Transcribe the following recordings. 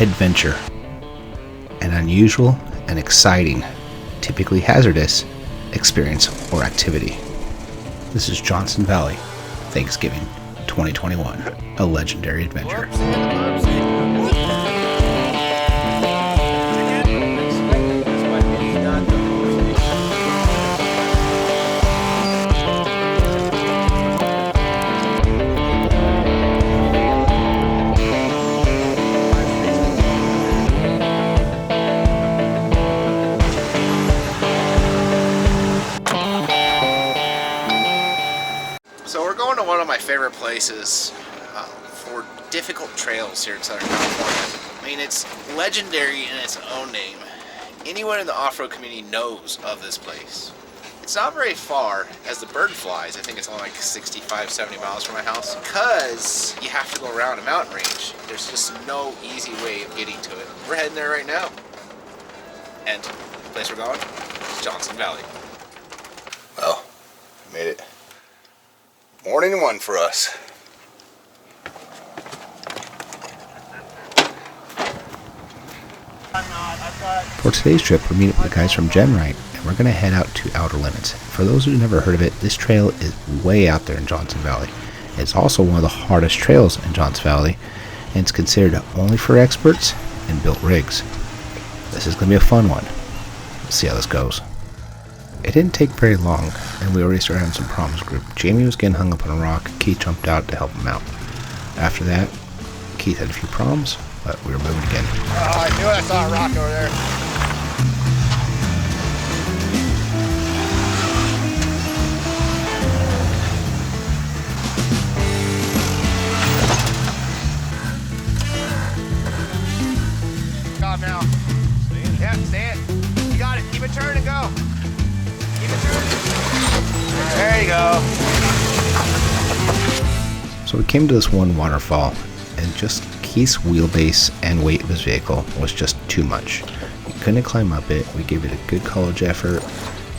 adventure. An unusual and exciting, typically hazardous, experience or activity. This is Johnson Valley Thanksgiving 2021, a legendary adventure. So we're going to one of my favorite places for difficult trails here in Southern California. I mean, it's legendary in its own name. Anyone in the off-road community knows of this place. It's not very far as the bird flies. I think it's only like 65, 70 miles from my house. Because you have to go around a mountain range. There's just no easy way of getting to it. We're heading there right now. And the place we're going is Johnson Valley. Well, we made it. Morning one for us. For today's trip, we're meeting with the guys from GenRight, and we're going to head out to Outer Limits. For those who've never heard of it, this trail is way out there in Johnson Valley. It's also one of the hardest trails in Johnson Valley, and it's considered only for experts and built rigs. This is going to be a fun one. Let's see how this goes. It didn't take very long, and we already started having some problems group. Jamie was getting hung up on a rock. Keith jumped out to help him out. After that, Keith had a few problems, but we were moving again. Oh, I knew I saw a rock over there. Stop now. Yeah, stay it. You got it. Keep it turning, go. There you go. So we came to this one waterfall, and just Keith's wheelbase and weight of his vehicle was just too much. He couldn't climb up it. We gave it a good college effort,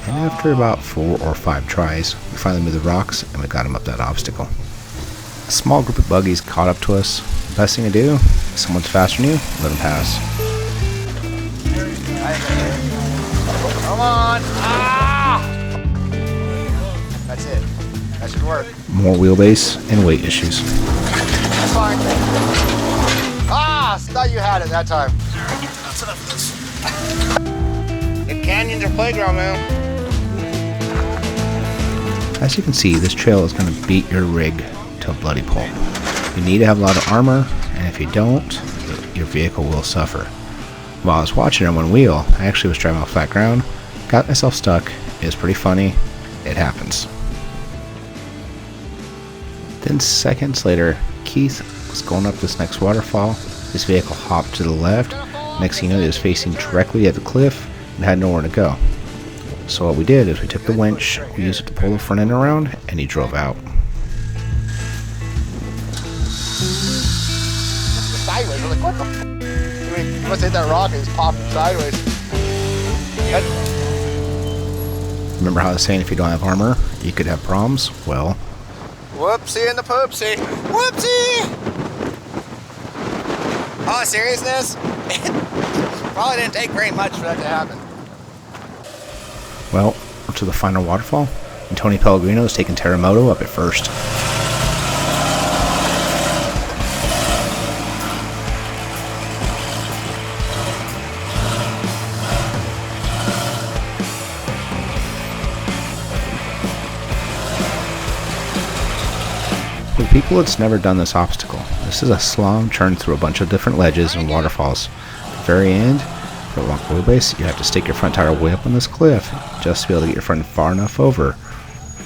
and after about 4 or 5 tries, we finally moved the rocks and we got him up that obstacle. A small group of buggies caught up to us. The best thing to do, if someone's faster than you, let them pass. Come on! Ah! That's it. That should work. More wheelbase and weight issues. That's fine. Ah! I thought you had it that time. That's enough of this. The canyon's your playground, man. As you can see, this trail is going to beat your rig to a bloody pulp. You need to have a lot of armor, and if you don't, your vehicle will suffer. While I was watching it on one wheel, I actually was driving off flat ground, got myself stuck. It was pretty funny. It happens. Then seconds later, Keith was going up this next waterfall. His vehicle hopped to the left. Next thing you know, he was facing directly at the cliff and had nowhere to go. So what we did is we took the winch, we used it to pull the front end around, and he drove out. Sideways. I was like, what the f? I mean, you must hit that rock and just popped sideways. Remember how I was saying if you don't have armor, you could have problems? Well, whoopsie and the poopsie. Whoopsie! All seriousness, it probably didn't take very much for that to happen. well, we're to the final waterfall, and Tony Pellegrino is taking Terremoto up at first. For people that's never done this obstacle, this is a slalom turn through a bunch of different ledges and waterfalls. At the very end, for a long wheelbase, you have to stick your front tire way up on this cliff just to be able to get your front far enough over.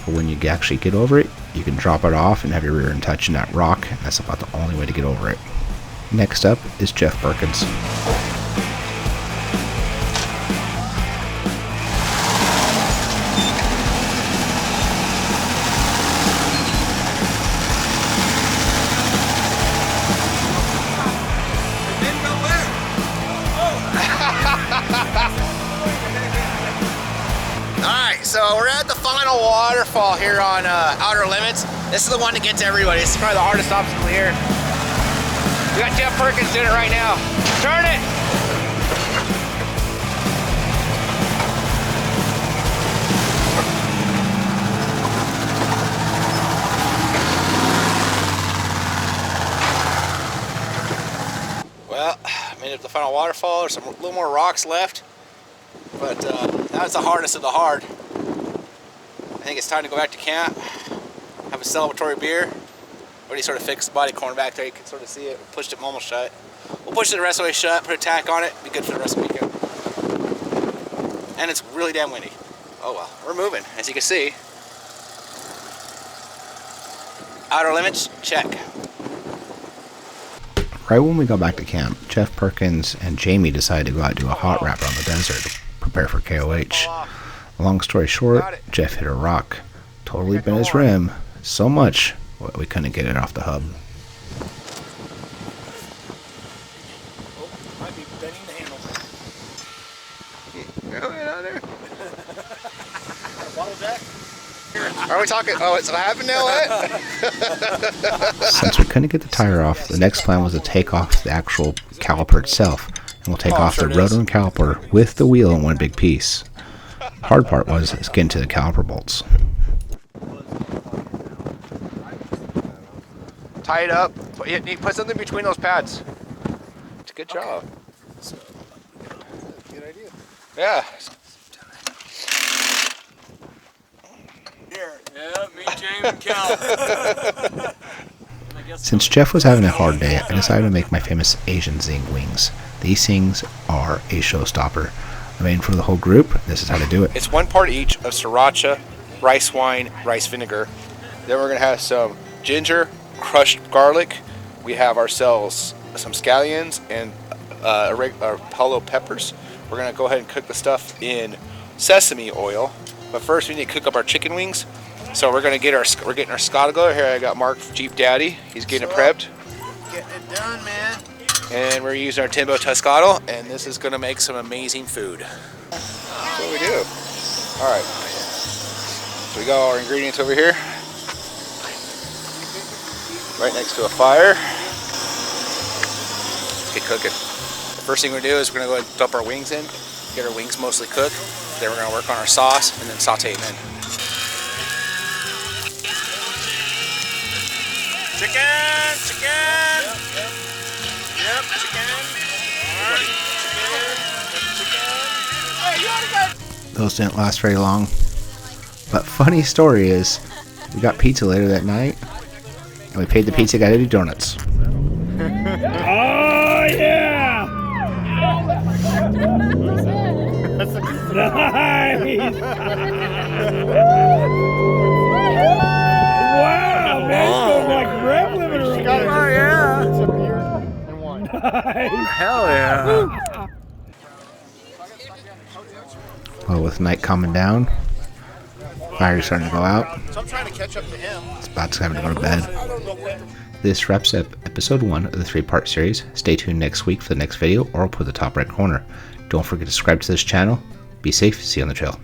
But when you actually get over it, you can drop it off and have your rear end touching that rock, and that's about the only way to get over it. Next up is Jeff Perkins. Alright, so we're at the final waterfall here on Outer Limits. This is the one to get to everybody. This is probably the hardest obstacle here. We got Jeff Perkins doing it right now. Turn it! Well, made it to the final waterfall. There's a little more rocks left, but that was the hardest of the hard. I think it's time to go back to camp, have a celebratory beer. Already sort of fixed the body corn back there. You can sort of see it. We pushed it almost shut. We'll push it the rest of the way shut, put a tack on it, be good for the rest of the weekend. And it's really damn windy. Oh well, we're moving, as you can see. Outer limits, check. Right when we got back to camp, Jeff Perkins and Jamie decided to go out and do a hot wrap around the desert to prepare for KOH. Long story short, Jeff hit a rock, totally bent his rim, so much we couldn't get it off the hub. Oh, might be bending the handle. Bottle jack? Are we talking? Oh, it's happened now, what? Since we couldn't get the tire off, the next plan was to take off the actual caliper itself, and we'll take off the rotor and caliper with the wheel in one big piece. Hard part was getting to the caliper bolts. Tie it up. Put something between those pads. It's a good job. Good idea. Yeah. Here. Yeah, me, James, and Cal. Since Jeff was having a hard day, I decided to make my famous Asian Zing wings. These things are a showstopper. I mean, for the whole group, this is how to do it. It's 1 part each of sriracha, rice wine, rice vinegar. Then we're going to have some ginger, crushed garlic. We have ourselves some scallions and palo peppers. We're going to go ahead and cook the stuff in sesame oil. But first we need to cook up our chicken wings. So we're going to get we're getting our Scottigo. Here I got Mark, Jeep Daddy. He's getting it prepped. Getting it done, man. And we're using our Timbo Tuscado, and this is going to make some amazing food. That's what we do. All right. So we got all our ingredients over here. Right next to a fire. Let's get cooking. The first thing we do is we're going to go ahead and dump our wings in, get our wings mostly cooked. Then we're going to work on our sauce and then saute them in. Chicken! Chicken! Yep, chicken. Alright, chicken. Hey, you already got... Those didn't last very long. But funny story is, we got pizza later that night, and we paid the pizza guy to do donuts. Oh, yeah! Nice! Wow, man, it's going like rev limiter right there. Oh, yeah. It's a beer and wine. Nice. Hell yeah. Well, with night calming down, fire's starting to go out. So I'm trying to catch up to him. It's about time to go to bed. This wraps up episode 1 of the 3-part series. Stay tuned next week for the next video, or I'll put the top right corner. Don't forget to subscribe to this channel. Be safe. See you on the trail.